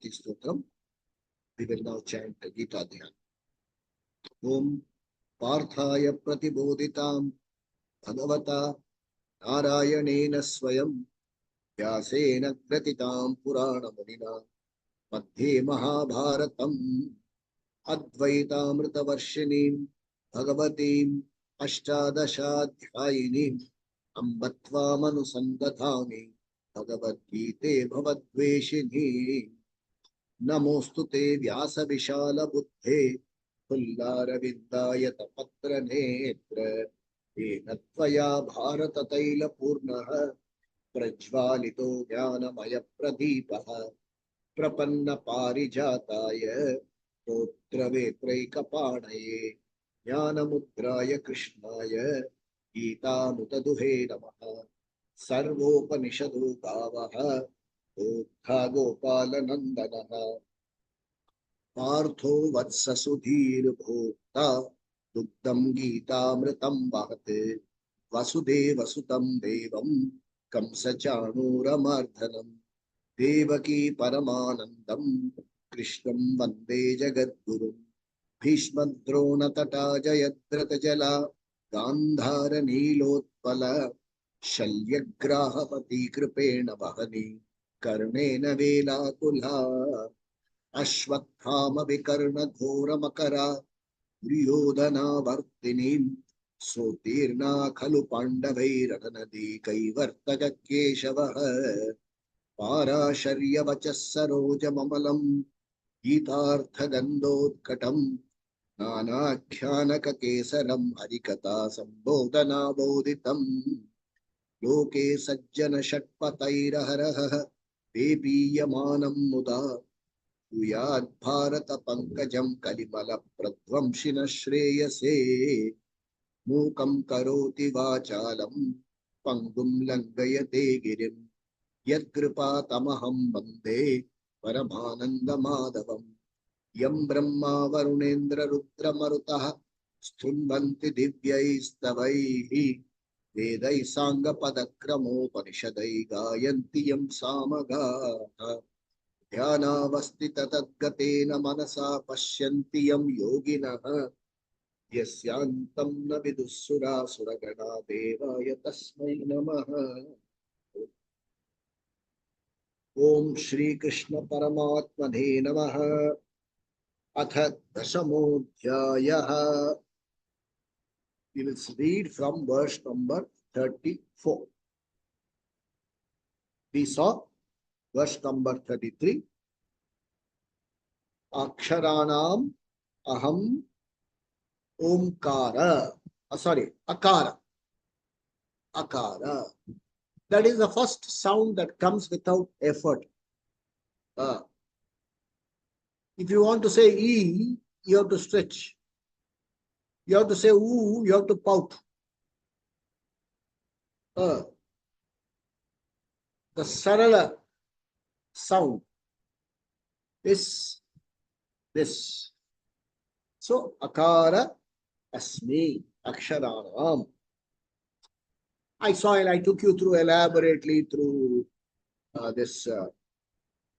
Gayatri Stotram. We will now chant the Gita Dhyan. Om Parthaya Pratibodhitam Bhagavata Narayanena Swayam Vyasena Kratitam Purana Munina Madhye Mahabharatam Advaitamrita Varshinim Bhagavatim Ashtadashadhyayinim Ambatva Manusandadhami Bhagavad Gite Bhavadveshini Namostute Vyasa Vishala Buddhe Pullaravindayata Patra Netra Enatvaya Bharata Taila Purnaha Prajvalito Jnanamaya Pradipaha Prapanna Parijataya Totra Vetraikapanaye Jnanamudraya Krishnaya Gita Mutaduhe Namaha Sarvopanishadu Gavaha Uddha Gopala Nandanaha Partho Vatsa Sudhir Bhokta Dugdam Gita Mritam Vahate Vasudeva Sutam Devam Kamsa Chanura Mardhanam Devaki Paramanandam Krishnam Vande Jagadgurum Bhishma Drona Tata Jayadrata Jala Gandhara Nilotpala Shalyagrahapati Kripena Vahani Karnena Vela Kulha Ashwathama Vikarna Ghora Makara Duryodhana Vartinim Sotirna Khalu Pandavai Ratanadi Kaivartaga Keshavaha Parasharya Vachasaroja Mamalam Gitartha Gandotkatam Nanakyanaka Kesaram Harikata Sambodhana Bodhitam Loke Sajjana Shatpatairaharaha Pepiyamanam Muda Uyad Bharata Pankajam Kalimala Pradvamshina Shreyase Mukam Karoti Vachalam Pangum Langayate Girim Yadkripa Tamaham Bande Paramananda Madhavam Yam Brahma Varunendra Rudra Marutaha Sthunvanti Divyaistavaihi Vedai Sangha Padakramo Panishadai Gayanti Yam Samagata Dhyana Vastita Tadgatena Manasa Pashyanti Yam Yoginaha Yasyantam na Vidussura Suragana Devaya Tasmai Namaha Om Shri Krishna Paramatmane Namaha Atha Dasamodhyayaha. We will read from verse number 34. We saw verse number 33. Aksharanam aham omkara. Akara. Akara. That is the first sound that comes without effort. If you want to say E, you have to stretch. You have to say oo, you have to pout. The sarala sound is this. So, akara asmi, aksharanam. I took you through elaborately through this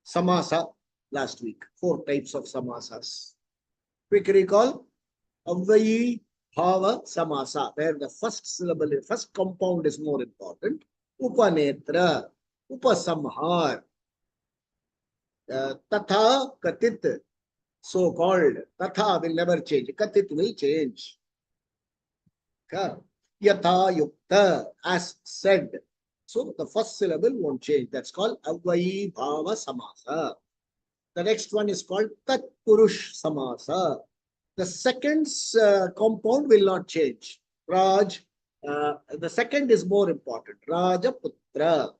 samasa last week. 4 types of samasas. Quick recall. Avvayi Bhava Samasa, where the first syllable, first compound is more important. Upanetra, Upasamhar, Tatha Katit, so called. Tatha will never change. Katit will change. Yatha Yukta, as said. So the first syllable won't change. That's called Avvayi Bhava Samasa. The next one is called Tat Purush Samasa. The second compound will not change. Raj, the second is more important. Raja Putra.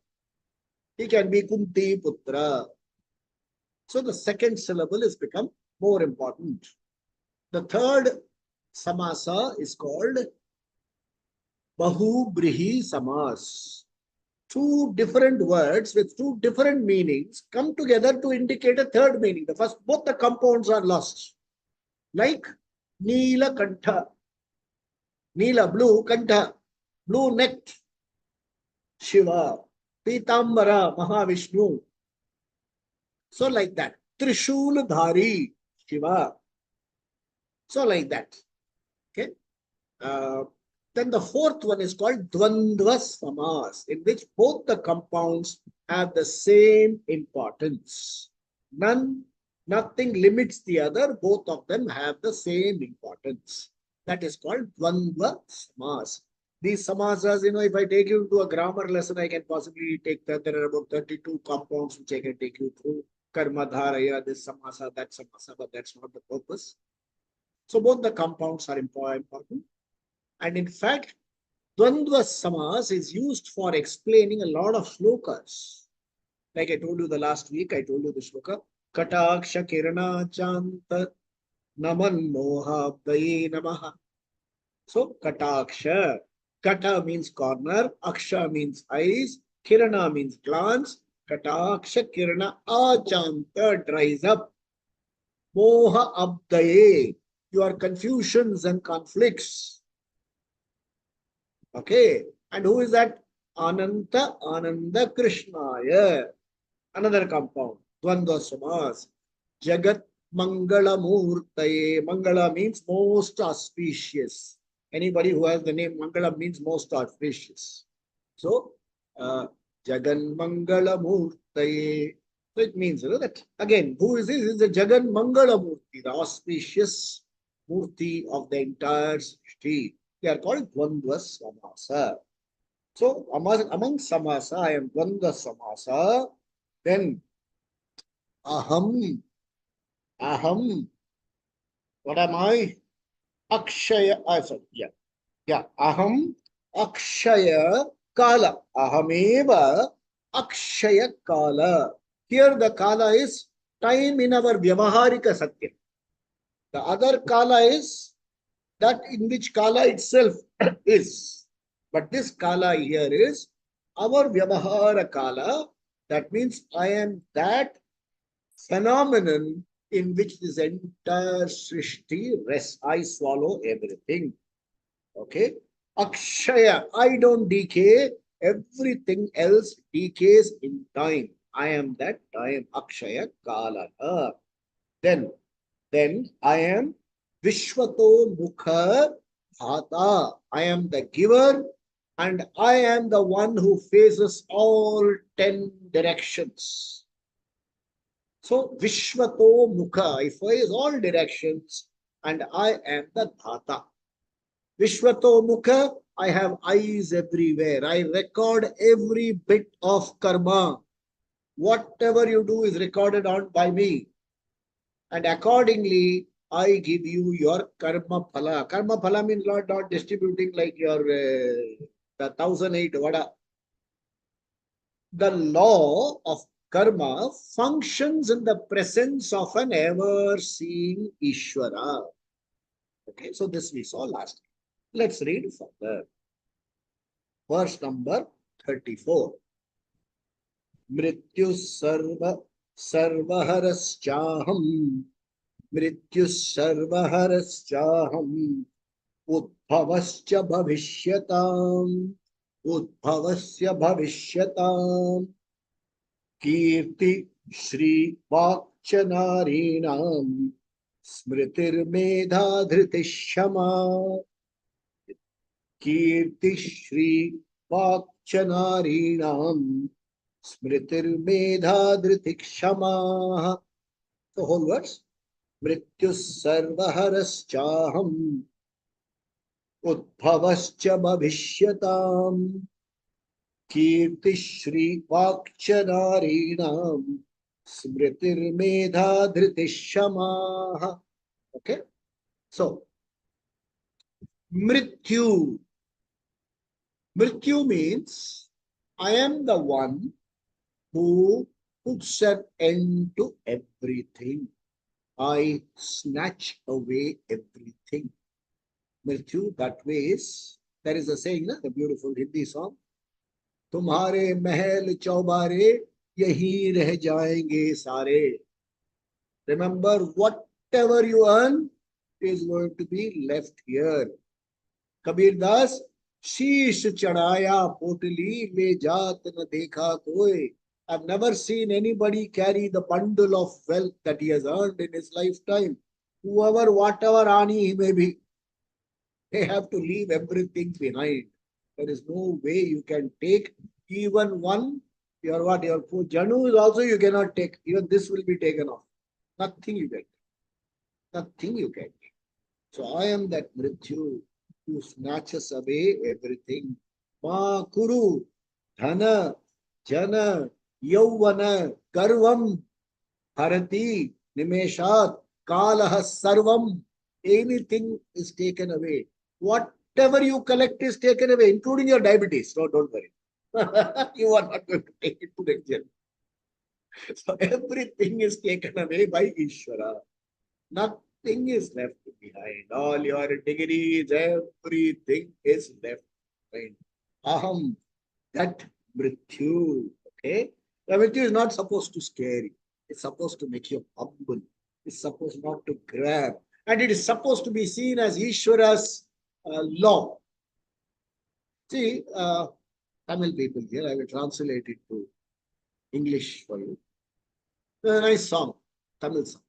He can be Kunti Putra. So the second syllable has become more important. The third samasa is called Bahu Brihi Samas. 2 different words with 2 different meanings come together to indicate a third meaning. The first, both the compounds are lost. Like Neela Kantha. Neela, blue, Kantha, blue necked Shiva. Pitambara, Mahavishnu. So like that. Trishul Dhari Shiva. So like that. Okay. Uh, then the fourth one is called Dvandva Samas, in which both the compounds have the same importance. Nothing limits the other. Both of them have the same importance. That is called Dvandva Samas. These samasas, if I take you to a grammar lesson, I can possibly take that. There are about 32 compounds which I can take you through. Karma, dharaya, this samasa, that samasa, but that's not the purpose. So both the compounds are important. And in fact, Dvandva Samas is used for explaining a lot of slokas. Like I told you the last week, I told you the sloka. Kataksha Kirana Chanta Naman Moha Abdaye Namaha. So Kataksha. Kata means corner, Aksha means eyes, Kirana means glance, Kataksha Kirana Achanta dries up. Moha Abdaye, your confusions and conflicts. Okay. And who is that? Ananta Ananda Krishnaya. Another compound. Dvandva Samas. Jagat Mangala Murtaye. Mangala means most auspicious. Anybody who has the name Mangala means most auspicious. So, Jagan Mangala Murtaye. So it means that again, who is this? Is the Jagan Mangala Murti, the auspicious Murti of the entire state. They are called Dvandva Samasa. So among Samasa, I am Dvandva Samasa. Then Aham. Aham. What am I? Akshaya. Sorry. Yeah. Yeah. Aham. Akshaya Kala. Ahameva Akshaya Kala. Here the Kala is time in our Vyavaharika Satyam. The other Kala is that in which Kala itself is. But this Kala here is our Vyavahara Kala. That means I am that phenomenon in which this entire Srishti rests. I swallow everything. Okay? Akshaya, I don't decay. Everything else decays in time. I am that time. Akshaya Kala. Then I am Vishwato Mukha Bhata. I am the giver and I am the one who faces all 10 directions. So Vishwato Mukha, I face all directions and I am the Dhata. Vishwato Mukha, I have eyes everywhere. I record every bit of karma. Whatever you do is recorded on by me. And accordingly, I give you your karma phala. Karma phala means not distributing like your the 1008 vada. The law of karma functions in the presence of an ever-seeing Ishvara. Okay, so this we saw last time. Let's read further. Verse number 34. Mrityu sarvaharaschaham. Mrityu sarvaharaschaham. Udbhavascha bhavishyatam. Udbhavasya bhavishyatam. Kirti Shri Vakchanarinam. Smritir Medha Dhritishama. Kirti Shri Vakchanarinam. Smritir Medha Dhritikshama. The whole verse. Mrityu sarvaharaschaham. Udbhavascha bhavishyatam. Kirti Shri Vakchanarinam. Smritir Medha Dhritishama. Okay. So, Mrityu. Mrityu means I am the one who puts an end to everything. I snatch away everything. Mrityu, that way is, there is a saying, the beautiful Hindi song. तुम्हारे महल चौबारे यही रह जाएंगे सारे. Remember, whatever you earn is going to be left here. Kabir Das, शीश चढ़ाया पोटली ले जात न देखा कोई. I've never seen anybody carry the bundle of wealth that he has earned in his lifetime. Whoever, whatever ani he may be, they have to leave everything behind. There is no way you can take even one. Your what? Your Janu is also you cannot take. Even this will be taken off. Nothing you get. Nothing you get. So I am that Mrityu who snatches away everything. Ma Kuru, Dhana, Jana, Yauvana, Garvam, Bharati, Nimeshat, Kalaha, Sarvam. Anything is taken away. Whatever you collect is taken away, including your diabetes. No, don't worry. You are not going to take it to the exam. So everything is taken away by Ishvara. Nothing is left behind. All your degrees, everything is left behind. Aham, that Mrityu. Okay? The Mrityu is not supposed to scare you. It's supposed to make you humble. It's supposed not to grab. And it is supposed to be seen as Ishvara's law. See, Tamil people here, I will translate it to English for you. It's a nice song, Tamil song.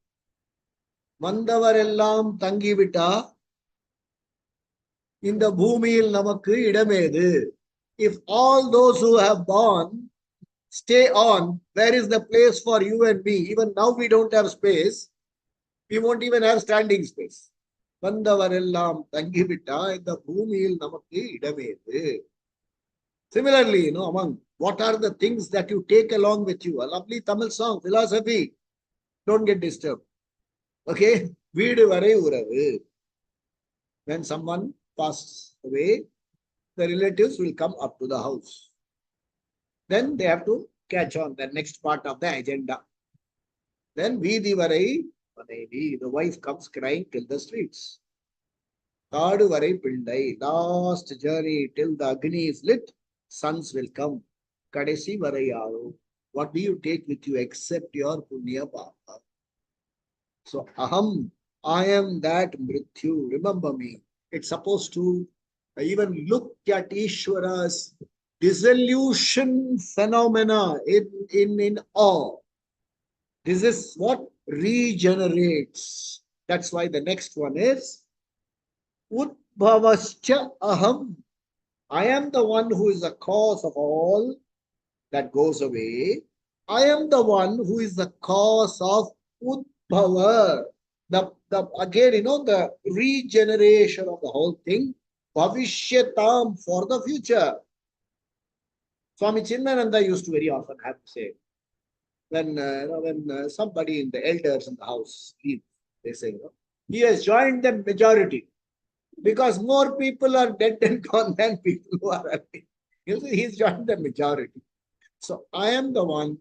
வந்தவரெல்லாம் தங்கிவிட்டா இந்த பூமியில் நமக்கு இடமேது. If all those who have born stay on, where is the place for you and me? Even now we don't have space. We won't even have standing space. வந்தவரெல்லாம் தங்கிவிட்டா இந்த பூமியில் நமக்கு இடமேது. Similarly, among what are the things that you take along with you? A lovely Tamil song, philosophy. Don't get disturbed. Okay? Veedu varai uravu. When someone passes away, the relatives will come up to the house. Then they have to catch on the next part of the agenda. Then Veedi varai Manevi, the wife comes crying till the streets. Kaadu varai Pildai, last journey till the Agni is lit, sons will come. Kadesi varai Aro. What do you take with you except your Punya Papa? So, Aham, I am that Mrityu. Remember me. It's supposed to even look at Ishvara's dissolution phenomena in awe. This is what regenerates. That's why the next one is Udbhavascha Aham. I am the one who is the cause of all that goes away. I am the one who is the cause of Udbhava. Again, the regeneration of the whole thing. Bhavishyatam, for the future. Swami Chinmananda used to very often have to say, when somebody in the elders in the house leave, they say, he has joined the majority because more people are dead and gone than people who are happy. He's joined the majority. So I am the one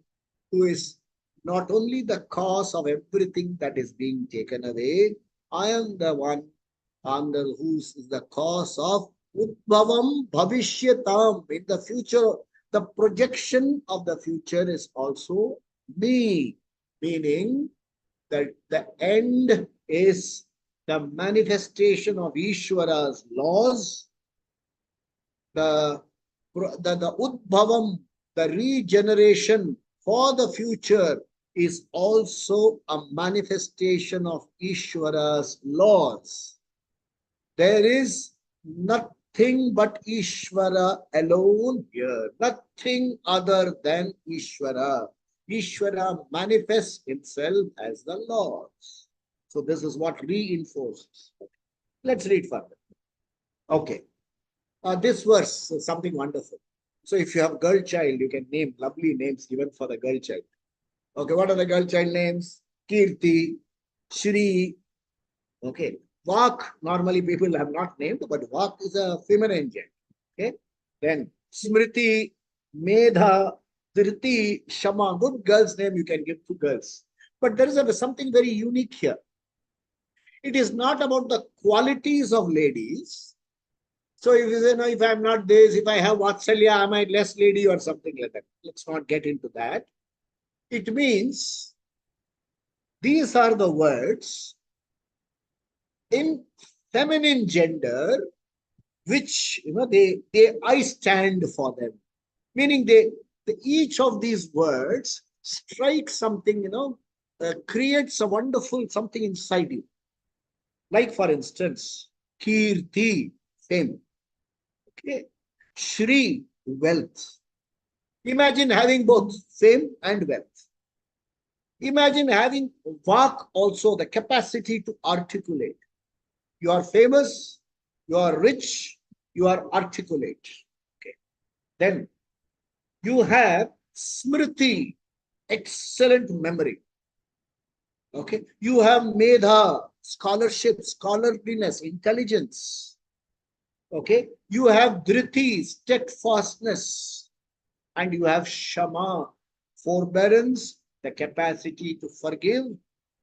who is not only the cause of everything that is being taken away, I am the one who is the cause of Udbhavam Bhavishyatam. In the future, the projection of the future is also me, meaning that the end is the manifestation of Ishvara's laws, the Udbhavam, the regeneration for the future is also a manifestation of Ishvara's laws. There is nothing but Ishvara alone here, nothing other than Ishvara. Ishvara manifests himself as the laws. So this is what reinforces. Let's read further. Okay. This verse is something wonderful. So if you have girl child, you can name lovely names given for the girl child. Okay, what are the girl child names? Kirti, Shri. Okay. Vak, normally people have not named, but Vak is a feminine gender. Okay. Then Smriti, Medha, Dhriti, Shama. Good girls' name you can give to girls. But there is something very unique here. It is not about the qualities of ladies. So if you say, no, if I'm not this, if I have Vatsalya, am I less lady or something like that? Let's not get into that. It means these are the words in feminine gender, which, I stand for them. Meaning Each of these words strikes something, creates a wonderful something inside you. Like, for instance, Kirti, fame. Okay. Shri, wealth. Imagine having both fame and wealth. Imagine having Vak also, the capacity to articulate. You are famous, you are rich, you are articulate. Okay. Then you have Smriti, excellent memory. Okay. You have Medha, scholarship, scholarliness, intelligence. Okay. You have Dhriti, steadfastness. And you have Shama, forbearance, the capacity to forgive,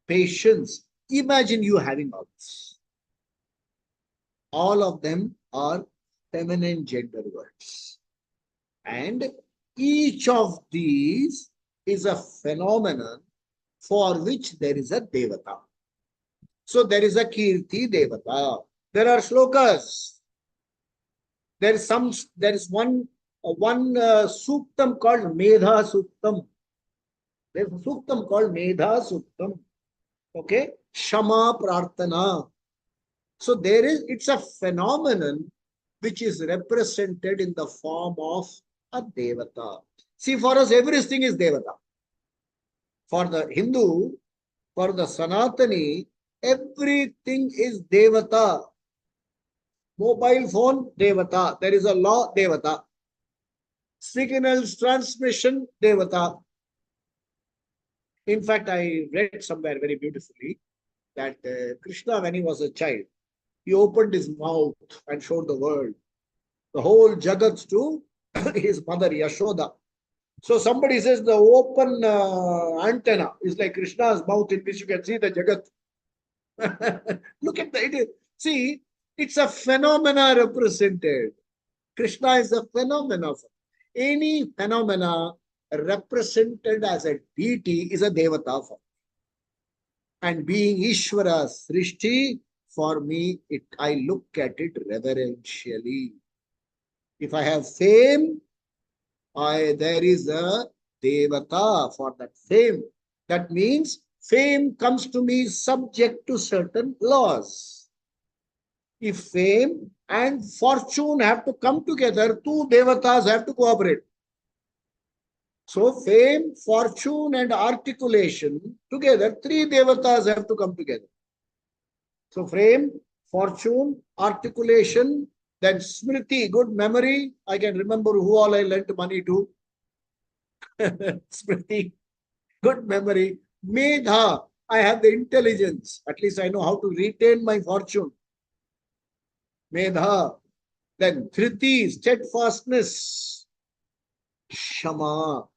patience. Imagine you having all this. All of them are feminine gender words. And each of these is a phenomenon for which there is a Devata. So there is a Kirti Devata. There are slokas. There is one suktam called Medha Suktam. There's a suktam called Medha Suktam. Okay? Shama Prarthana. So it's a phenomenon which is represented in the form of a Devata. See, for us, everything is Devata. For the Hindu, for the Sanatani, everything is Devata. Mobile phone, Devata. There is a law, Devata. Signals transmission, Devata. In fact, I read somewhere very beautifully that Krishna, when he was a child, he opened his mouth and showed the world, the whole Jagat to his mother Yashoda. So somebody says the open antenna is like Krishna's mouth in which you can see the Jagat. Look at the, see, it's a phenomena represented. Krishna is a phenomena. Any phenomena represented as a deity is a Devata. And being Ishvara Srishti, for me, I look at it reverentially. If I have fame, there is a Devata for that fame. That means fame comes to me subject to certain laws. If fame and fortune have to come together, two Devatas have to cooperate. So fame, fortune and articulation together, three Devatas have to come together. So fame, fortune, articulation, then Smriti, good memory. I can remember who all I lent money to. Smriti, good memory. Medha, I have the intelligence. At least I know how to retain my fortune. Medha. Then Dhriti, steadfastness. Shama.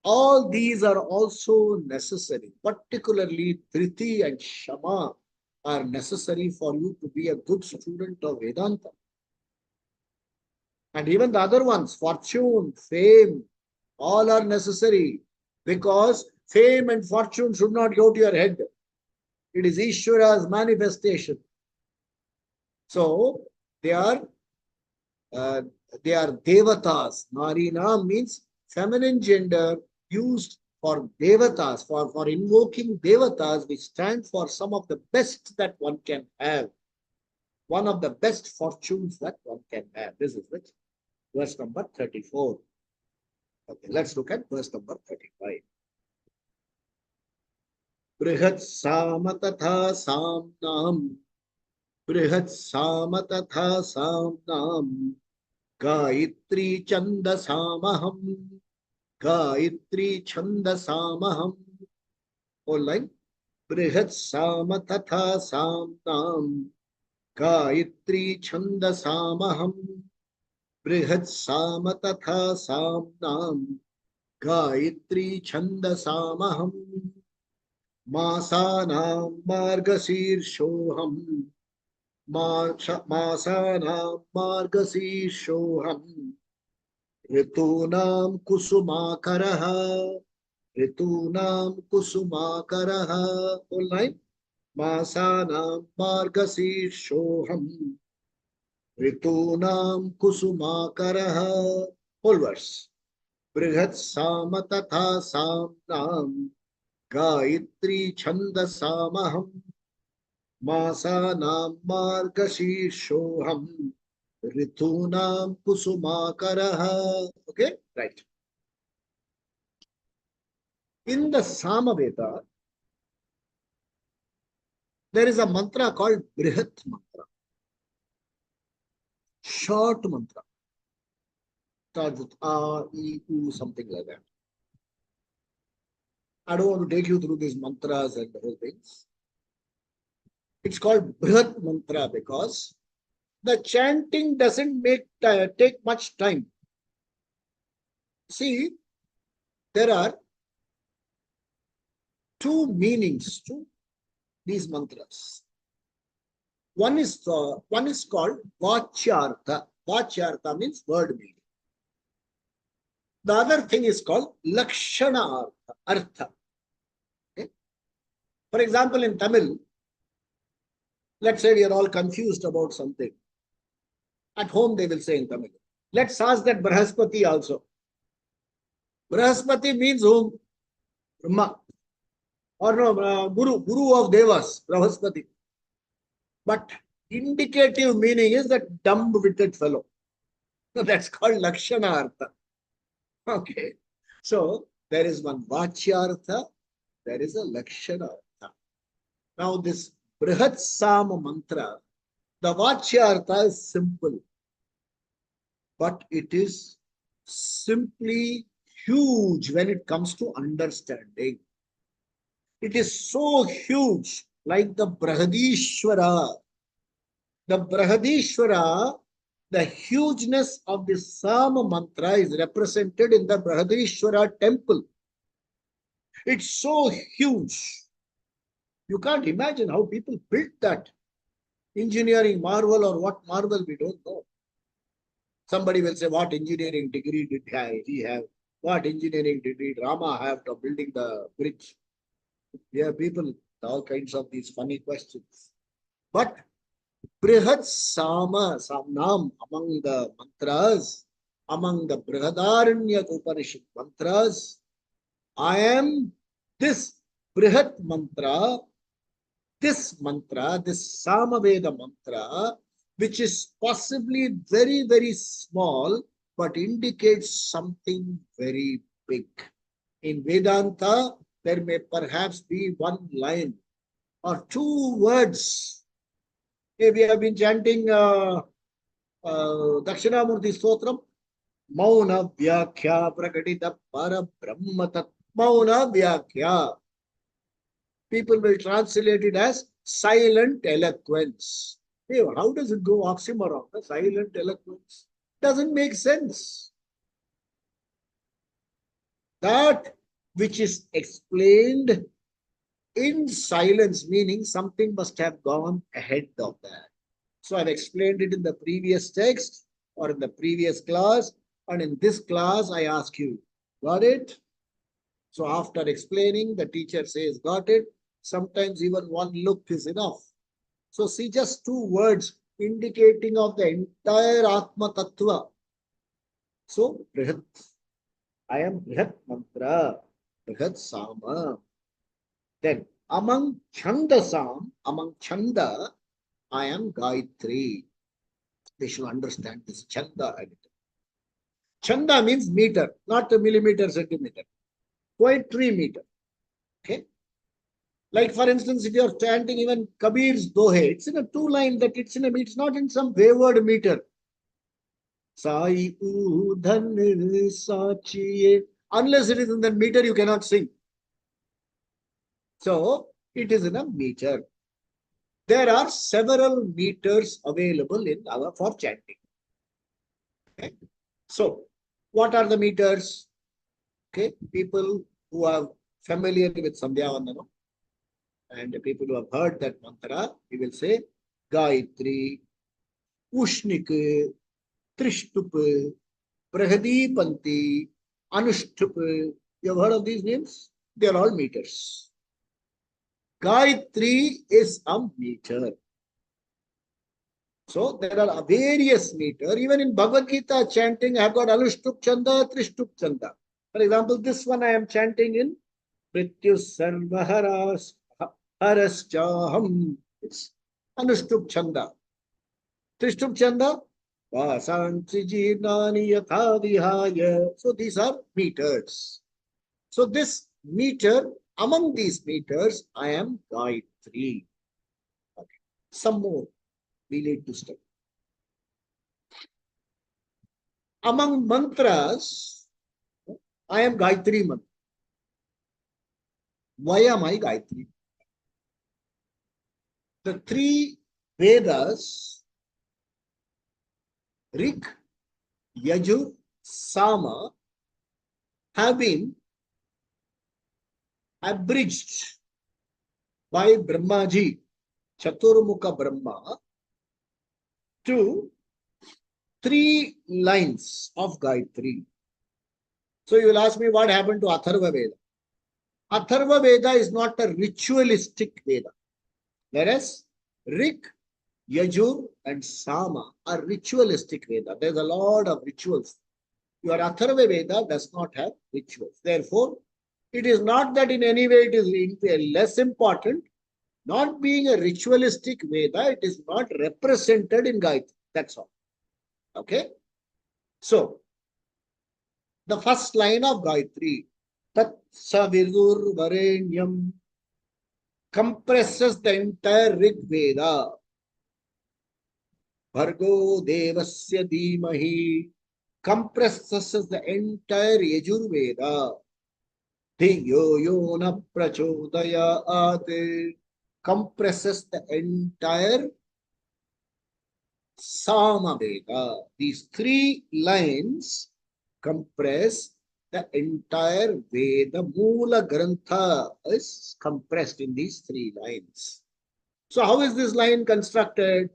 All these are also necessary. Particularly Dhriti and Shama are necessary for you to be a good student of Vedanta. And even the other ones, fortune, fame, all are necessary, because fame and fortune should not go to your head. It is Ishvara's manifestation. So they are devatas. Narina means feminine gender used for devatas, for invoking devatas, which stand for some of the best that one can have. One of the best fortunes that one can have. This is it. Verse number 34. Okay, let's look at verse number 35. Brihat Samatatha Samnam. Brihat Samatatha Samnam. Gayatri Chandasamaham. Gayatri Chandasamaham. Whole line. Brihat Samatatha Samnam. Gayatri Chandasamaham. Brihat Samatatha Samnam. Gayatri Chandasamaham. Masanam Margashirshoham. Masanam Margashirshoham. Ritunam Kusumakaraha. Ritunam Kusumakaraha. Whole line. Masanam Margashirshoham. Ritunam Kusumakaraha. Whole verse. Brihat Sama Tatha Samnam Gayatri Chanda Samaham Masanam Margashirshoham Ritunam Kusumakaraha. Okay, right. In the Samaveda, there is a mantra called Brihat Mantra, short mantra. Starts with A, E, U, something like that. I don't want to take you through these mantras and the whole things. It's called Brihat Mantra because the chanting doesn't take much time. See, there are two meanings to these mantras. One is called Vachyartha. Vachyartha means word meaning. The other thing is called Lakshana Artha. Okay? For example, in Tamil, let's say we are all confused about something. At home, they will say in Tamil. Let's ask that Brahaspati also. Brahaspati means whom? Brahma. Or no, Guru of Devas, Brahaspati. But indicative meaning is that dumb-witted fellow. So that's called Lakshana Artha. Okay. So there is one Vachyartha, there is a Lakshana Artha. Now this Brihat Sama mantra, the Vachyartha is simple, but it is simply huge when it comes to understanding. It is so huge, like the Brahadishwara. The Brahadishwara, the hugeness of the Sama mantra is represented in the Brahadishwara temple. It's so huge. You can't imagine how people built that. Engineering marvel or what marvel, we don't know. Somebody will say, what engineering degree did he have? What engineering degree Rama have to building the bridge? There are people, all kinds of these funny questions. But Brihat Sama, Samnam, among the mantras, among the Brihadaranya Upanishad mantras, I am this Brihat mantra, this Samaveda mantra, which is possibly very, very small, but indicates something very big. In Vedanta, there may perhaps be one line or two words. Hey, we have been chanting Dakshinamurti Stotram, Mauna Vyakhya Prakatita Para Brahmatat. Mauna Vyakhya. People will translate it as silent eloquence. Hey, how does it go oxymoron? The silent eloquence doesn't make sense. That which is explained in silence, meaning something must have gone ahead of that. So I've explained it in the previous text or in the previous class, and in this class I ask you, got it? So after explaining, the teacher says, got it? Sometimes even one look is enough. So see just two words indicating of the entire Atma Tattva. So Brihat. I am Brihat Mantra, Brihat Sama. Then among Chandasam, among Chanda, I am Gayatri. They should understand this Chanda. Chanda means meter, not a millimeter, centimeter. Poetry meter. Okay. Like for instance, if you are chanting even Kabir's Dohe, it's in a two line that it's not in some wayward meter. Sai udhan sachiye. Unless it is in that meter, you cannot sing. So it is in a meter. There are several meters available in for chanting. Okay. So what are the meters? Okay, people who are familiar with Sandhya Vandana and the people who have heard that mantra, we will say Gayatri, Ushnik, Trishtup, Prahadipanti, Anushtup. You have heard of these names? They are all meters. Gayatri is a meter. So there are various meters. Even in Bhagavad Gita chanting, I have got Anushtup Chanda, Trishtup Chanda. For example, this one I am chanting in Mrityu Sarvaharas Haraschaham. It's Anushtup Chanda. Trishtup Chanda. Vasanchijinani Yatha Vihaya. So these are meters. So this meter, among these meters, I am Gayatri. Okay. Some more we need to study. Among mantras, I am Gayatri mantra. Why am I Gayatri? The three Vedas, Rig, Yajur, Sama, have been abridged by Brahmaji, Chaturmukha Brahma, to 3 lines of Gayatri. So you will ask me what happened to Atharva Veda. Atharva Veda is not a ritualistic Veda, whereas Rig, Yajur and Sama are ritualistic Veda. There's a lot of rituals. Your Atharva Veda does not have rituals. Therefore, it is not that in any way it is less important. Not being a ritualistic Veda, it is not represented in Gayatri. That's all. Okay? So, the first line of Gayatri, Tat Savidur Varenyam, compresses the entire Rig Veda. Bhargo Devasya Dhimahi compresses the entire Yajur Veda. Dhiyo Yona Prachodayat compresses the entire Sama Veda. These 3 lines compress the entire Veda. Moola Grantha is compressed in these 3 lines. So how is this line constructed?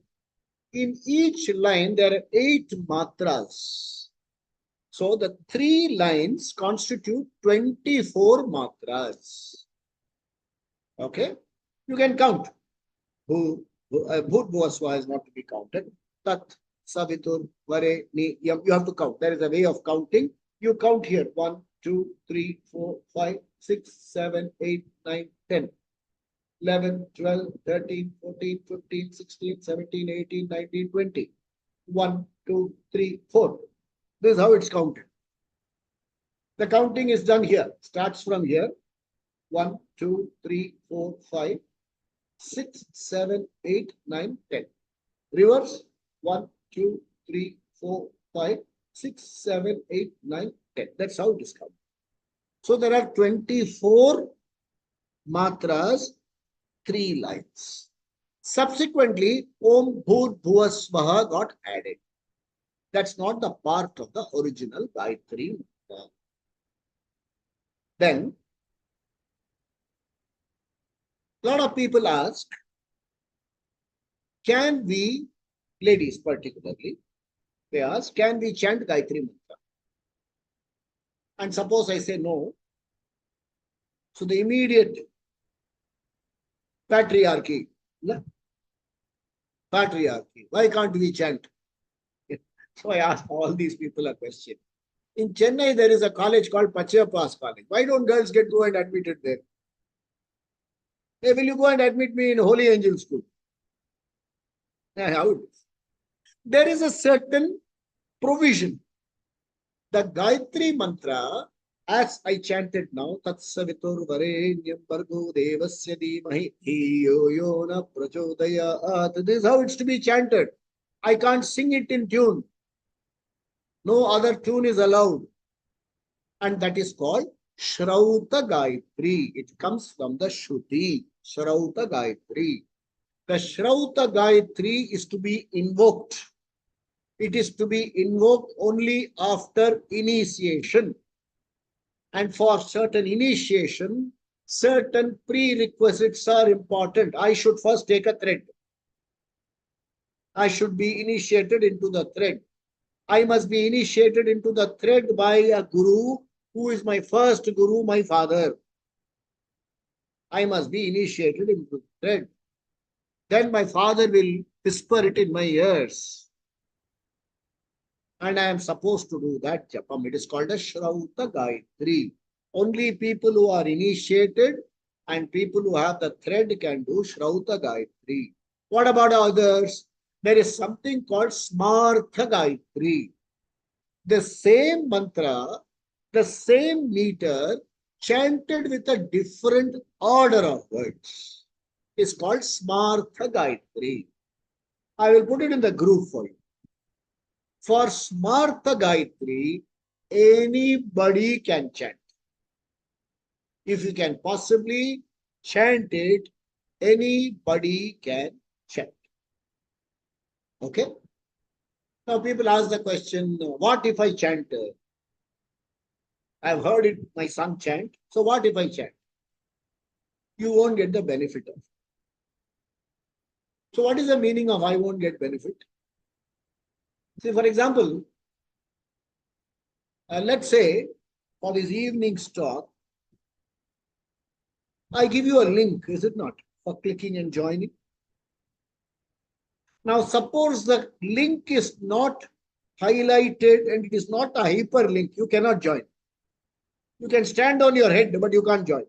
In each line, there are 8 matras. So the 3 lines constitute 24 matras. Okay? You can count. Bhut is not to be counted. Tat, Savitur, Vare, Ni, Yam. You have to count. There is a way of counting. You count here. 1, 2, 3, 4, 5, 6, 7, 8, 9, 10. 11, 12, 13, 14, 15, 16, 17, 18, 19, 20. 1, 2, 3, 4. This is how it's counted. The counting is done here. Starts from here. 1, 2, 3, 4, 5, 6, 7, 8, 9, 10. Reverse. 1, 2, 3, 4, 5, 6, 7, 8, 9, 10. That's how it is counted. So there are 24 matras, 3 lines. Subsequently, Om Bhut Bhuva Swaha got added. That's not the part of the original Gayatri mantra. Then, a lot of people ask, can we, ladies particularly, they ask, can we chant Gayatri mantra? And suppose I say no, so the immediate patriarchy, why can't we chant? So I ask all these people a question. In Chennai, there is a college called Pachayapas College. Why don't girls go and admitted there? Hey, will you go and admit me in Holy Angel School? How it is. There is a certain provision. The Gayatri mantra, as I chanted now, Tat Savitur Varenyam Bhargo Devasya Dhimahi Dhiyo Yona Prachodayat. This is how it's to be chanted. I can't sing it in tune. No other tune is allowed. And that is called Shrauta Gayatri. It comes from the Shruti. Shrauta Gayatri. The Shrauta Gayatri is to be invoked. It is to be invoked only after initiation. And for certain initiation, certain prerequisites are important. I should first take a thread. I should be initiated into the thread. I must be initiated into the thread by a guru who is my first guru, my father. I must be initiated into the thread. Then my father will whisper it in my ears. and I am supposed to do that japam. It is called a Shrauta Gayatri. Only people who are initiated and people who have the thread can do Shrauta Gayatri. What about others? There is something called Smartha Gayatri. The same mantra, the same meter, chanted with a different order of words. It's called Smartha Gayatri. I will put it in the group for you. For Smartha Gayatri, anybody can chant. If you can possibly chant it, anybody can chant. Okay? Now people ask the question, what if I chant? I've heard it, my son chant. So what if I chant? You won't get the benefit of it. So what is the meaning of I won't get benefit? See, for example, let's say for this evening's talk, I give you a link, is it not, for clicking and joining? Now, suppose the link is not highlighted and it is not a hyperlink, you cannot join. You can stand on your head, but you can't join.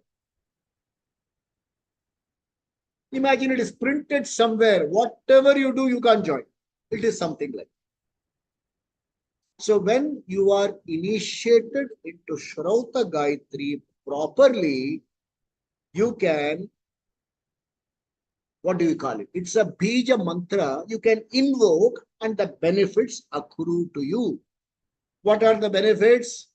Imagine it is printed somewhere. Whatever you do, you can't join. It is something like that. So when you are initiated into Shrauta Gayatri properly, you can, what do you call it? It's a bija mantra you can invoke and the benefits accrue to you. What are the benefits?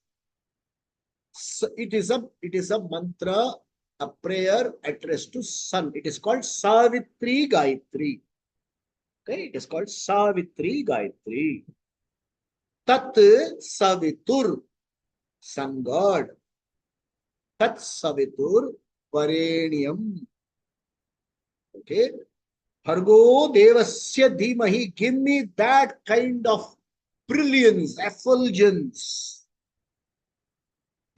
So it is a mantra, a prayer addressed to sun. It is called Savitri Gayatri. Okay, it is called Savitri Gayatri. Tat Savitur, sun god. Tat Savitur Vareniyam. Okay. Bhargo Devasya Dhimahi. Give me that kind of brilliance, effulgence.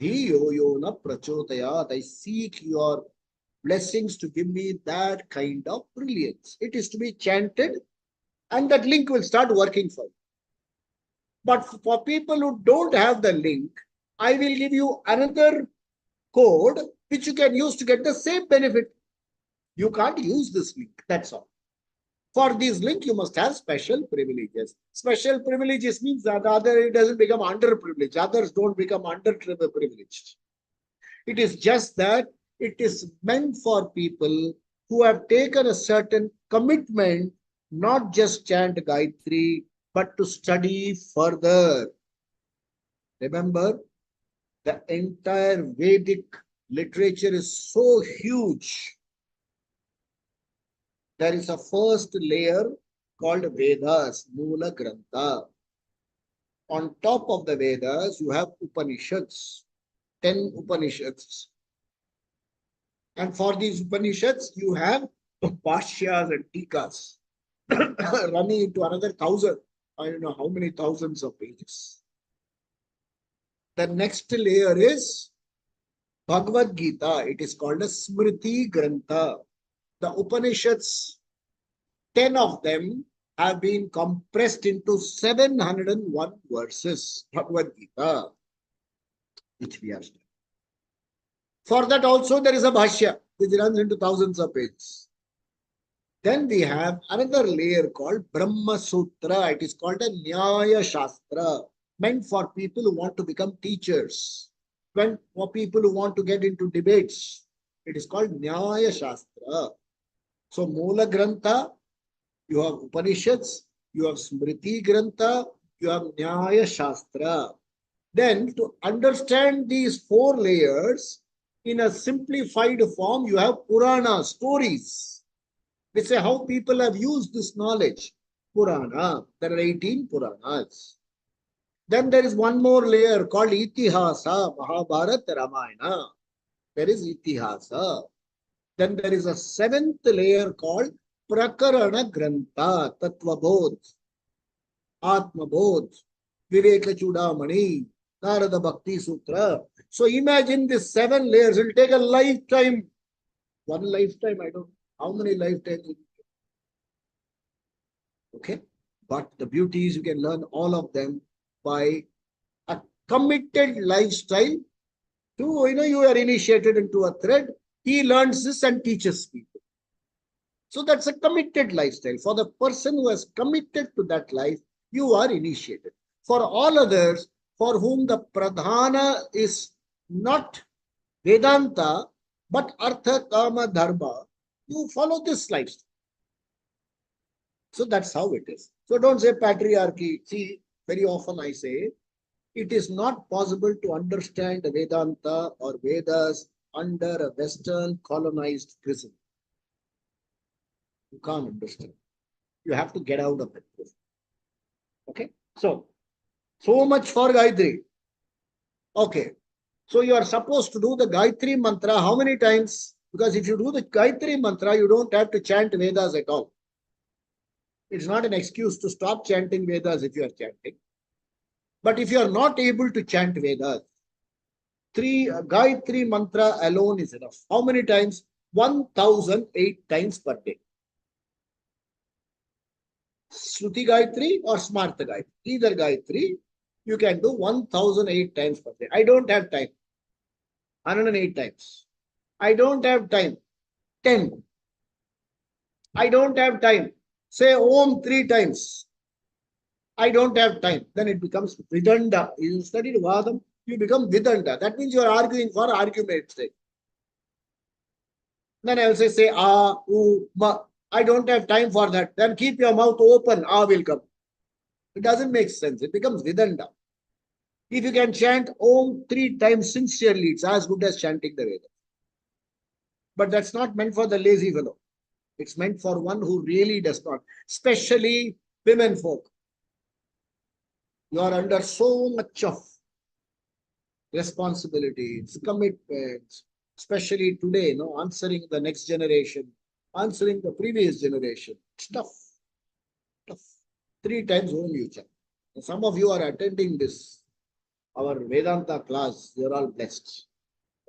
Dhiyo yona prachodayat. I seek your blessings to give me that kind of brilliance. It is to be chanted and that link will start working for you. But for people who don't have the link, I will give you another code which you can use to get the same benefit. You can't use this link, that's all. For this link, you must have special privileges. Special privileges means that it doesn't become underprivileged. Others don't become underprivileged. It is just that it is meant for people who have taken a certain commitment, not just chant Gayatri, but to study further. Remember, the entire Vedic literature is so huge. There is a first layer called Vedas, Mula Grantha. On top of the Vedas, you have Upanishads, 10 Upanishads. And for these Upanishads, you have Bhashyas and Tikas running into another 1,000. I don't know how many thousands of pages. The next layer is Bhagavad Gita. It is called a Smriti Grantha. The Upanishads, 10 of them have been compressed into 701 verses. Bhagavad Gita, which we have studied. For that also there is a Bhashya, which runs into thousands of pages. Then we have another layer called Brahma Sutra. It is called a Nyaya Shastra, meant for people who want to become teachers, for people who want to get into debates. It is called Nyaya Shastra. So Mula Grantha, you have Upanishads, you have Smriti Grantha, you have Nyaya Shastra. Then to understand these 4 layers in a simplified form, you have Purana, stories, which say how people have used this knowledge. Purana, there are 18 Puranas. Then there is one more layer called Itihasa, Mahabharata, Ramayana. There is Itihasa. Then there is a 7th layer called Prakarana Grantha, Tattvabodh, Atmabodh, Viveka Chudamani, Narada Bhakti Sutra. So imagine these 7 layers. It will take a lifetime. One lifetime, I don't know how many lifetimes. Okay. But the beauty is you can learn all of them by a committed lifestyle to, you are initiated into a thread. He learns this and teaches people. So that's a committed lifestyle. For the person who has committed to that life, you are initiated. For all others, for whom the pradhana is not Vedanta, but Artha, Kama, Dharma, you follow this lifestyle. So that's how it is. So don't say patriarchy. See, very often I say, it is not possible to understand Vedanta or Vedas under a Western colonized prison. You can't understand. You have to get out of that prison. Okay? So much for Gayatri. Okay. So you are supposed to do the Gayatri mantra how many times? Because if you do the Gayatri mantra, you don't have to chant Vedas at all. It's not an excuse to stop chanting Vedas if you are chanting. But if you are not able to chant Vedas, Gayatri mantra alone is enough. How many times? 1008 times per day. Shruti Gayatri or Smartha Gayatri. Either Gayatri, you can do 1008 times per day. I don't have time. 108 times. I don't have time. 10. I don't have time. Say Om 3 times. I don't have time. Then it becomes Vidanda. You studied Vadam, you become Vidanda. That means you are arguing for argument's sake. Then I will say A, U, Ma. I don't have time for that. Then keep your mouth open. A will come. It doesn't make sense. It becomes Vidanda. If you can chant Om 3 times sincerely, it's as good as chanting the Vedas. But that's not meant for the lazy fellow. It's meant for one who really does not, especially women folk. You are under so much of responsibilities, commitments, especially today, answering the next generation, answering the previous generation. It's tough. Tough. 3 times Om you chant. Some of you are attending this, our Vedanta class. You're all blessed.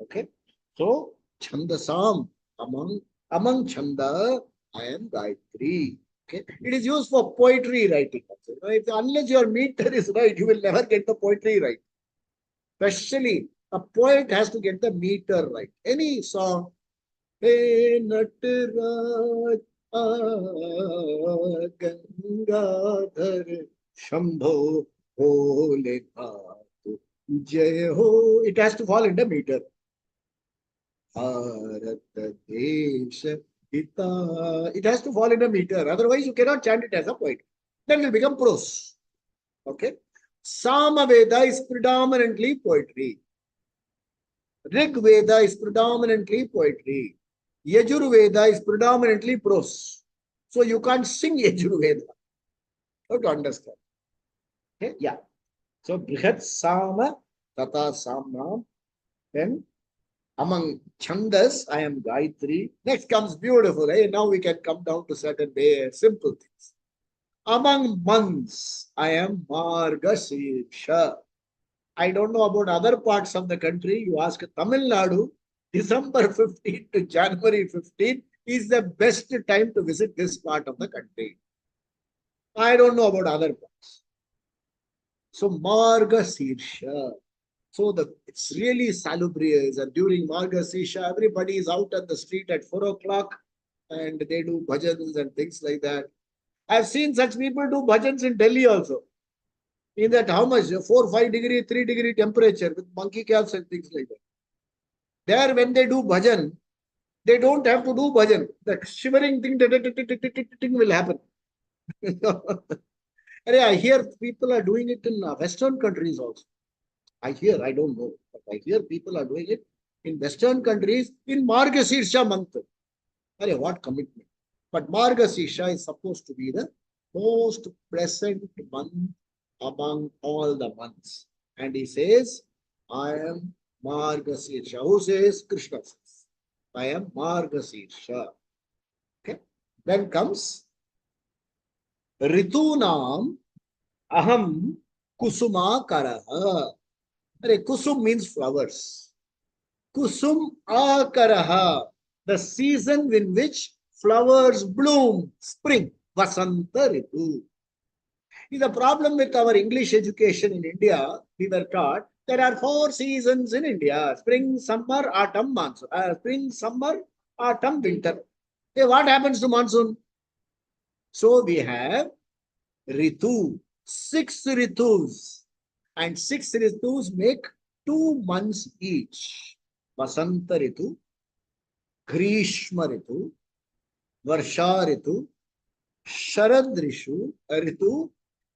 Okay? So, Chandasam, among Chanda, I am Gayatri. Okay? It is used for poetry writing. Unless your meter is right, you will never get the poetry right. Especially, a poet has to get the meter right. Any song, Hey Nataraj Gangadhar Shambho Bole Jai Ho, it has to fall in the meter. Bharat Desha Hita. It has to fall in a meter. Otherwise, you cannot chant it as a poet. Then it will become prose. Okay. Samaveda is predominantly poetry. Rig Veda is predominantly poetry. Yajurveda is predominantly prose. So you can't sing Yajurveda. How to understand? Okay. Yeah. So Brihat Sama Tata Samnam. Then among Chandas, I am Gayatri. Next comes beautiful. Hey, now we can come down to certain simple things. Among months, I am Margasirsha. I don't know about other parts of the country. You ask Tamil Nadu, December 15 to January 15 is the best time to visit this part of the country. I don't know about other parts. So Margasirsha. So it's really salubrious, and during Margasisha, everybody is out on the street at 4 o'clock and they do bhajans and things like that. I've seen such people do bhajans in Delhi also. In that, how much? 4, 5 degree, 3 degree temperature with monkey caps and things like that. There, when they do bhajan, they don't have to do bhajan. The shivering thing will happen. I hear people are doing it in Western countries also. I don't know, but I hear people are doing it in Western countries in Margasirsha month. What commitment. But Margasirsha is supposed to be the most pleasant month among all the months. And he says, I am Margasirsha. Who says? Krishna says, I am Margasirsha. Okay. Then comes Ritunam Aham Kusuma Karaha. Kusum means flowers. Kusum Akaraha, the season in which flowers bloom, spring, Vasanta Ritu. The problem with our English education in India, we were taught there are 4 seasons in India: spring, summer, autumn, monsoon. Spring, summer, autumn, winter. Hey, what happens to monsoon? So we have Ritu, 6 Ritus, and 6 Ritus make 2 months each. Vasanta Ritu, Grishma Ritu, Varsha Ritu, Sharad Ritu,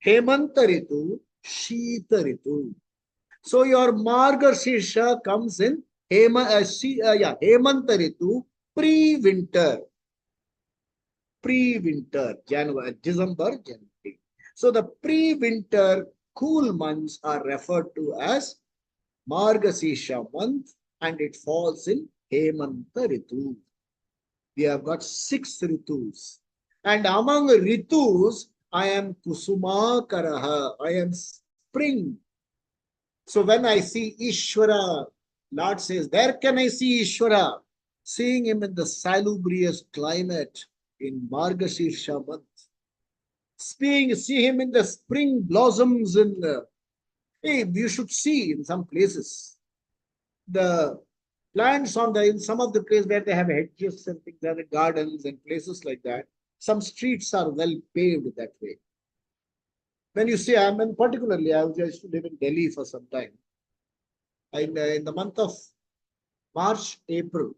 Hemanta Ritu, Shita Ritu. So your Margashirsha comes in Hemanta Ritu, pre-winter. Pre-winter, January, December, January. So the pre-winter cool months are referred to as Margashirsha month, and it falls in Hemanta Ritu. We have got 6 Ritus. And among Ritus, I am Kusumakaraha. I am spring. So when I see Ishvara, Lord says, where can I see Ishvara? Seeing him in the salubrious climate in Margashirsha month. See him in the spring blossoms in hey, you should see in some places the plants in some of the places where they have hedges and things, there are gardens and places like that. Some streets are well paved that way. When you see, particularly, I used to live in Delhi for some time. In the month of March, April,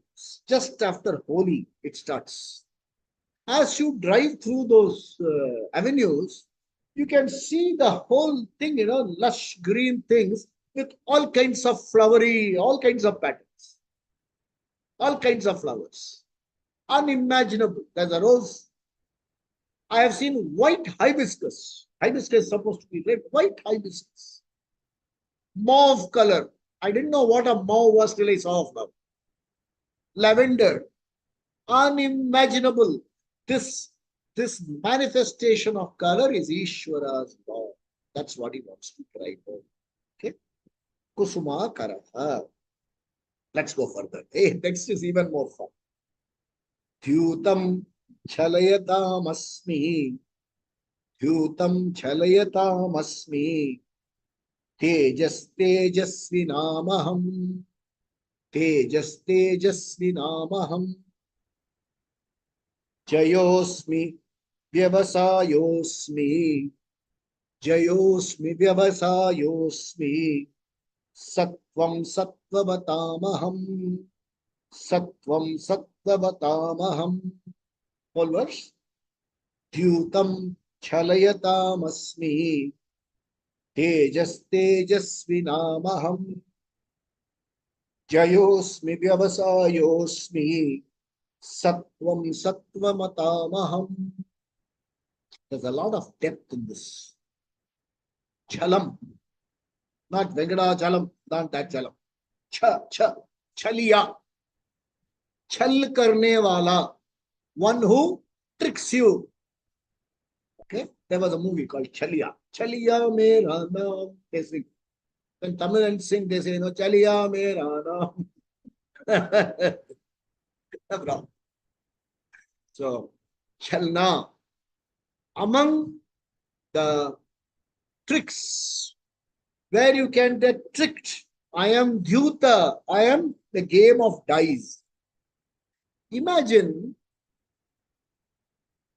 just after Holi, it starts. As you drive through those avenues, you can see the whole thing, lush green things with all kinds of flowery, all kinds of patterns, all kinds of flowers. Unimaginable. There's a rose. I have seen white hibiscus. Hibiscus is supposed to be red. White hibiscus. Mauve color. I didn't know what a mauve was till I saw a flower. Lavender. Unimaginable. This manifestation of color is Ishvara's law. That's what he wants to drive home. Okay. Kusuma Karaha. Let's go further. Hey, next is even more fun. Dhyutam Chalayatam Asmi. Tejas Tejasvinamaham. Tejas Tejasvinamaham. Jayosmi Vyavasayosmi. Jayosmi Vyavasayosmi. Sattvam Sattvavatamaham. Sattvam Sattvavatamaham. All verse. Dhyutam Chalayatam Asmi. Tejas Tejasvinamaham. Jayosmi Vyavasayosmi. Sattvam Sattvamatamaham. There's a lot of depth in this. Chalam. Not Venkadachalam, not that chalam. Chaliya. Chal karne wala. One who tricks you. Okay? There was a movie called Chaliya. Chaliya mera naam. They sing. When Tamil sing, they say, Chaliya mera naam. So, Chalna. Among the tricks where you can get tricked, I am Dhyuta. I am the game of dice. Imagine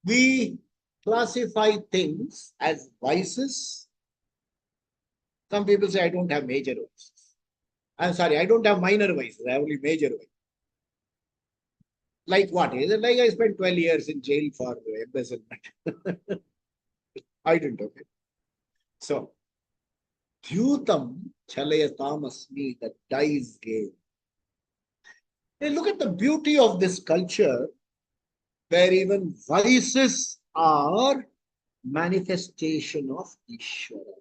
we classify things as vices. Some people say, I don't have major vices. I'm sorry, I don't have minor vices. I have only major vices. Like what? Is it like I spent 12 years in jail for embezzlement? I didn't, okay. So, Dhyutam Chalayatam Asmi, the dice game. Hey, look at the beauty of this culture where even vices are manifestation of Ishvara.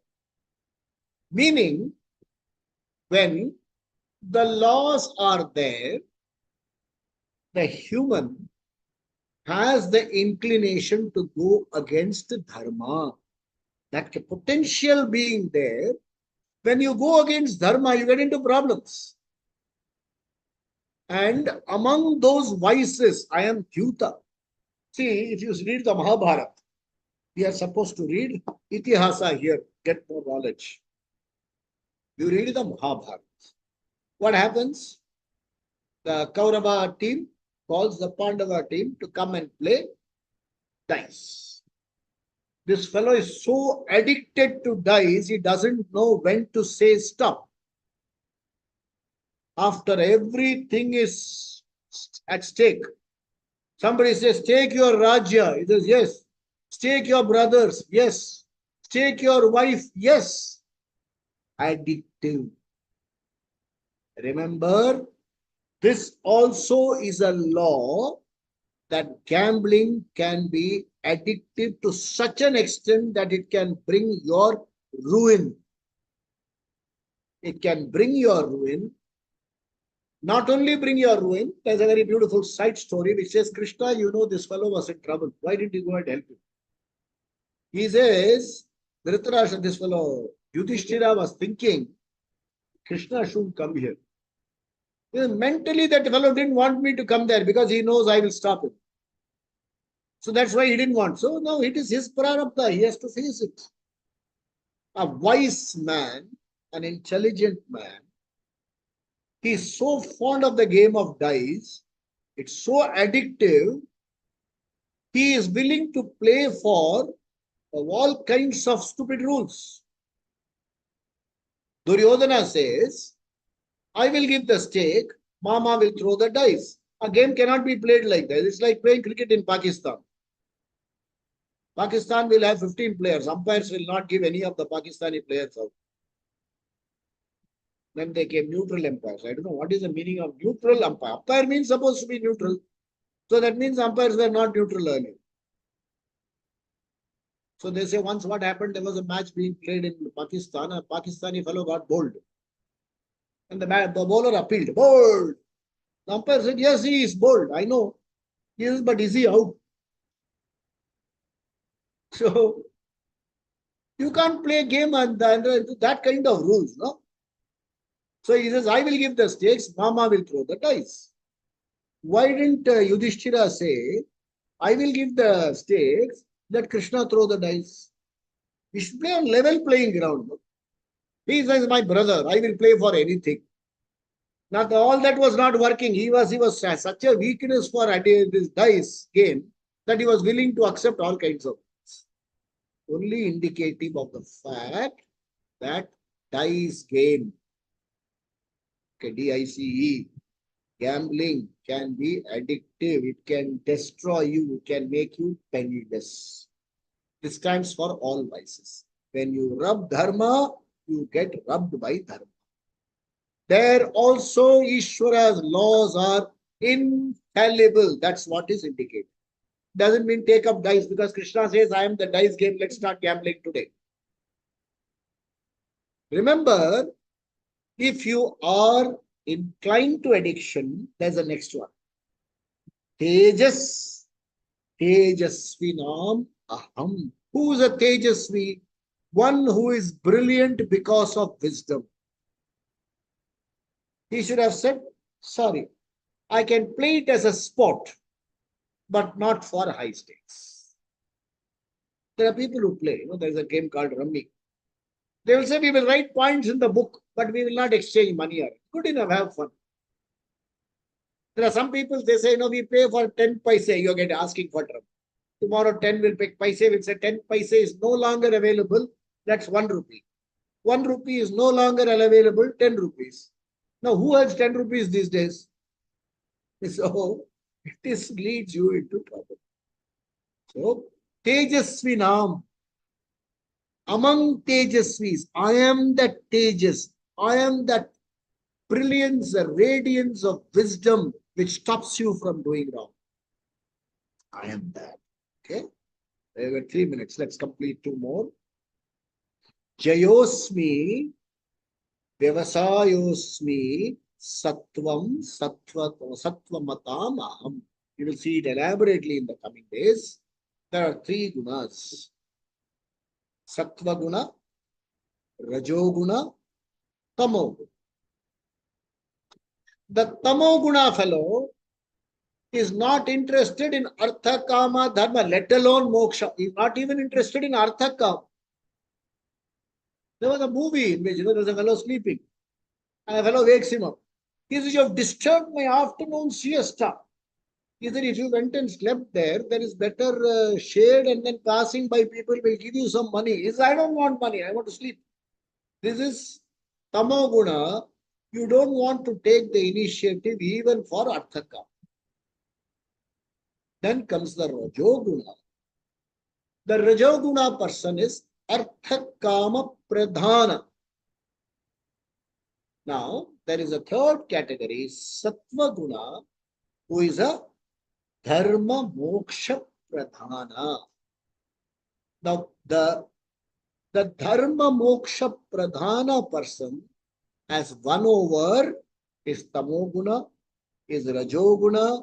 Meaning, when the laws are there, the human has the inclination to go against dharma. That potential being there, when you go against dharma, you get into problems. And among those vices, I am Dhyuta. See, if you read the Mahabharata, We are supposed to read Itihasa here, get more knowledge. You read the Mahabharata. What happens? The Kaurava team calls the Pandava team to come and play dice. This fellow is so addicted to dice, he doesn't know when to say stop. After everything is at stake, somebody says, take your Rajya. He says, yes. Stake your brothers. Yes. Stake your wife. Yes. Addictive. Remember, this also is a law that gambling can be addictive to such an extent that it can bring your ruin. It can bring your ruin. Not only bring your ruin, there's a very beautiful side story which says, Krishna, you know this fellow was in trouble. Why didn't you go and help him? He says, Dhritarashtra, this fellow, Yudhishthira was thinking, Krishna shouldn't come here. Mentally, that fellow didn't want me to come there because he knows I will stop him. So that's why he didn't want. So now it is his prarabdha. He has to face it. A wise man, an intelligent man, he is so fond of the game of dice. It's so addictive. He is willing to play for all kinds of stupid rules. Duryodhana says, I will give the stake, Mama will throw the dice. A game cannot be played like that. It's like playing cricket in Pakistan. Pakistan will have 15 players. Umpires will not give any of the Pakistani players out. Then they came neutral umpires. I don't know what is the meaning of neutral umpire. Umpire means supposed to be neutral. So that means umpires were not neutral earlier. So they say once what happened, there was a match being played in Pakistan. A Pakistani fellow got bowled. And the bowler appealed. Bowled. The umpire said, yes, he is bowled. I know. Yes, but is he out? So you can't play a game under that kind of rules, no? So he says, I will give the stakes, Mama will throw the dice. Why didn't Yudhishthira say, I will give the stakes, let Krishna throw the dice? We should play on level playing ground. No? He says, my brother, I will play for anything. Now, all that was not working. He was such a weakness for this dice game that he was willing to accept all kinds of things. Only indicative of the fact that dice game, okay, DICE, gambling can be addictive. It can destroy you. It can make you penniless. This stands for all vices. When you rub dharma, you get rubbed by dharma. There also Ishvara's laws are infallible. That's what is indicated. Doesn't mean take up dice because Krishna says, I am the dice game. Let's start gambling today. Remember, if you are inclined to addiction, there's the next one. Tejas, Tejasvinam aham. Who is a Tejasvi? One who is brilliant because of wisdom. He should have said, sorry, I can play it as a sport, but not for high stakes. There are people who play, there's a game called Rummy. They will say, we will write points in the book, but we will not exchange money on it. Good enough, have fun. There are some people, they say, we pay for 10 paise, you get asking for trouble. Tomorrow 10 will pick paise, will say 10 paise is no longer available, that's 1 rupee. 1 rupee is no longer available, 10 rupees. Now, who has 10 rupees these days? So, this leads you into trouble. So, Tejasvinam. Among Tejasvis, I am that Tejas. I am that brilliance, the radiance of wisdom which stops you from doing wrong. I am that. Okay? There were 3 minutes. Let's complete 2 more. Jayosmi, Vyavasayosmi, Sattvam, Sattvamatam aham. You will see it elaborately in the coming days. There are 3 gunas. Sattva guna, Rajo guna, Tamo guna. The Tamo guna fellow is not interested in artha, kama, dharma, let alone moksha. He is not even interested in artha, kama. There was a movie in which there was a fellow sleeping and a fellow wakes him up. He says, "You have disturbed my afternoon siesta." He said, "If you went and slept there, there is better shade, and then passing by people will give you some money." He says, "I don't want money, I want to sleep." This is tamoguna. You don't want to take the initiative even for arthaka. Then comes the rajoguna. The rajoguna person is arthakama pradhana. Now, there is a third category, sattva guna, who is a dharma moksha pradhana. Now, the dharma moksha pradhana person has won over is tamoguna, is rajoguna,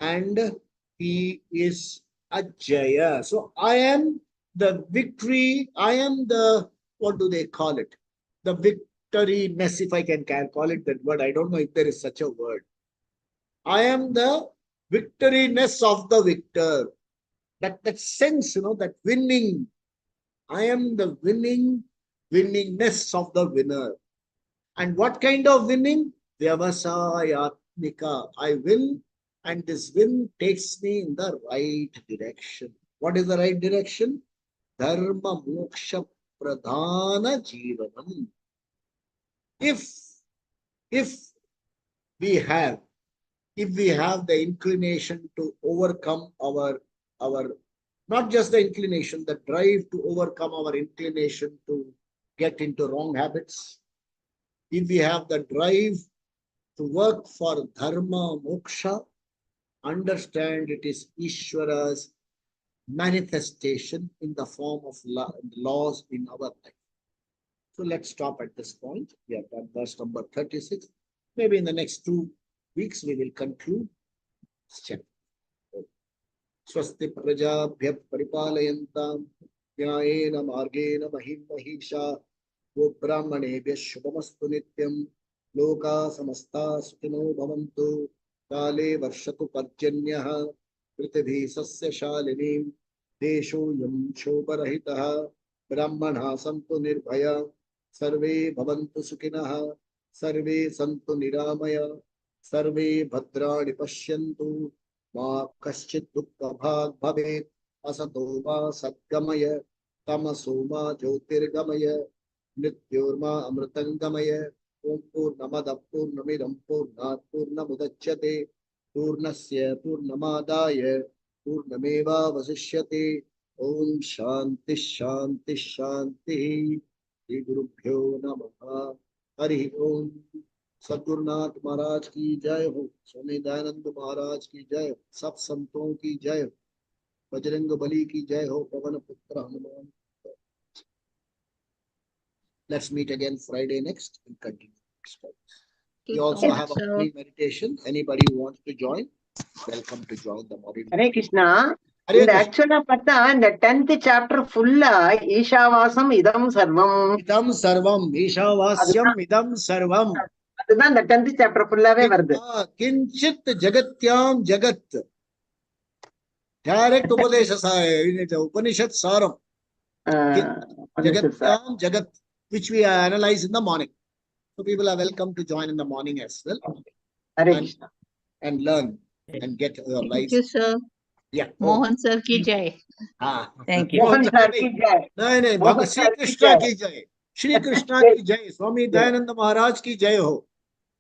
and he is ajaya. So I am the victory, I am the, what do they call it? The victoryness, if I can call it that word. I don't know if there is such a word. I am the victoryness of the victor. That sense, that winning. I am the winningness of the winner. And what kind of winning? Vyavasayatmika. I will, and this will takes me in the right direction. What is the right direction? Dharma moksha pradhana jivanam. If we have the inclination to overcome our not just the inclination, the drive to overcome our inclination to get into wrong habits, if we have the drive to work for dharma moksha, understand it is Ishvara's manifestation in the form of laws in our life. So let's stop at this point. We have done verse number 36. Maybe in the next 2 weeks we will conclude this chapter. Swasti prajabhya paripalayantam nyayena margena mahim mahisha go brahmanebhya shubhamastu nityam loka samasta sukhino bhavantu kale varshatu parjanyah prithvi sasya shalinim desho yam shobharahitah brahmana santu nirbhaya sarve bhavantu sukhinah sarve santu niramaya sarve bhadrani pashyantu ma kaschit dukkha bhag bhavet asato ma satgamaya tamaso ma jyotirgamaya nityorma amritangamaya om purnamada purnamidam purnat purnamudachyate purnasya purnamadaya purnameva vasishyate om shanti shanti shanti Shri Gurubhyo Namaha Hari Om सद्गुरुनाथ महाराज की जय हो, स्वामी दयानंद महाराज की जय हो, सब संतों की जय हो, बजरंग बली की जय हो, पवन पुत्र Hanuman. Let's meet again Friday next and continue. We also have a morning meditation. Anybody who wants to join, welcome to join the morning. Hare Krishna. இந்த ஆக்சுவலா பார்த்தா இந்த 10th சாப்டர் ஃபுல்லா ஈஷாவாசம் இதம் சர்வம் இதம் சர்வம் ஈஷாவாஸ்யம் இதம் சர்வம் அதுதான் இந்த 10th சாப்டர் ஃபுல்லாவே வருது. கிஞ்சித் ஜகத்யாம் ஜகத் டைரக்ட் உபதேச உபனிஷத் சாரம் ஜகத்யாம் ஜகத் which we analyze in the morning. So people are welcome to join in the morning as well. Hare Krishna. And learn and get your life. Thank you, sir. Yeah. Mohan sir ki jai. Thank you. Mohan sir ki jai. नहीं भगवान श्री कृष्ण की जय, श्री कृष्ण की जय, स्वामी दयानंद महाराज की जय हो.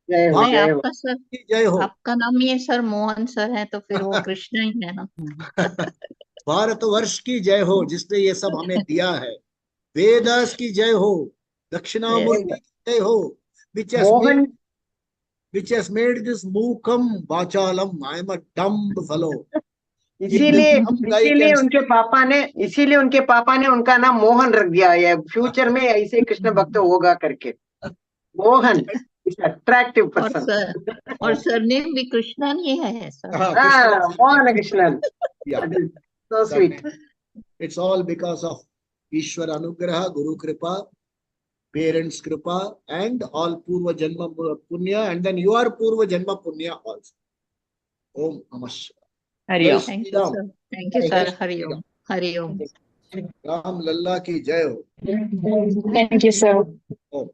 नहीं आपका सर की जय हो. आपका नाम ये सर मोहन सर है तो फिर वो कृष्ण ही है ना. भारतवर्ष की जय हो जिसने ये सब हमें दिया है. वेदास की जय हो, दक्षिणामूर्ति की जय हो, which has made this मूकम वाचालम. I am a dumb fellow. इसीलिए उनके पापा ने उनका नाम मोहन रख दिया है. फ्यूचर में ऐसे कृष्ण भक्त होगा करके. मोहन अट्रैक्टिव पर्सन और सरनेम भी कृष्णन ही है sir. Mohan Krishnan. So sweet. It's all because of Ishwar Anugraha, Guru Kripa, parents Kripa, and all Purva Janma Punya, and then your Purva Janma Punya also. ओम नमः शिवाय। हरि ओम। Thank you sir, thank you sir. Hari ओम, हरि ओम। राम लल्ला की जय हो। Thank you sir. Om.